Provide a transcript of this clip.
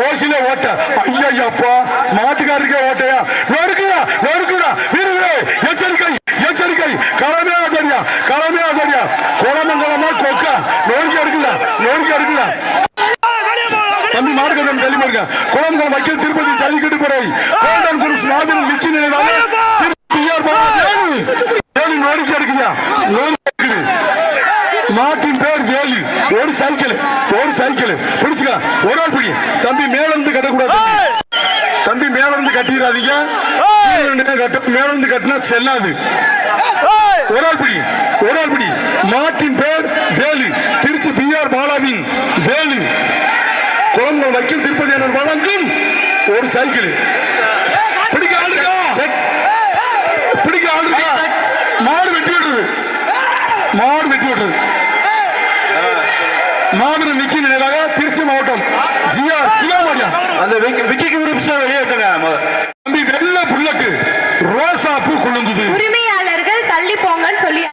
ஓசில ஓட்ட ஐயப்பா மாட்டுக்காரருக்கே ஓட்டையா நொறுக்குறா நொறுக்குறா வீரர்களே எச்சரிக்கை எச்சரிக்கை களமையாதடியா களமையாதடியா குளமங்கலமா கொக்கா நொறுக்கி எடுக்குதா நொறுக்கி எடுக்குதா தம்பி மார்க்கதம் தள்ளி பாருங்க குளமங்கலம் வைக்கல் திருப்பதி ஜல்லிக்கட்டு பிறை கோல்டன் குருஸ் மாபெரும் மிக்கி நினைவாக நொறுக்கி எடுக்குதா நொறுக்கி எடுக்குது மாட்டின் பேர் வேலு ஒரு சைக்கிள் பிடிச்சுக்க ஒரு ஆள் பிடி தம்பி மேல இருந்து கட்டக்கூடாது தம்பி மேல இருந்து கட்டிடாதீங்க மேல இருந்து கட்டினா செல்லாது ஒரு ஆள் பிடி மாட்டின் பேர் வேலு திருச்சி பிஆர் பாலாவின் வேலு குளங்கள் வைக்கல் திருப்பதி என வழங்கும் ஒரு சைக்கிள் பிடிக்க ஆளுக்கா மாடு வெட்டி விடுறது மாபெரும் விக்கி நினைவாக திருச்சி மாவட்டம் ஜிஆர் சிவாமணியா அந்த விக்கிக்கு ஒரு நிமிஷம் வெளியேற்றுங்க தம்பி வெள்ள புல்லக்கு ரோசா பூ குலுங்குது உரிமையாளர்கள் தள்ளி போங்கன்னு சொல்லி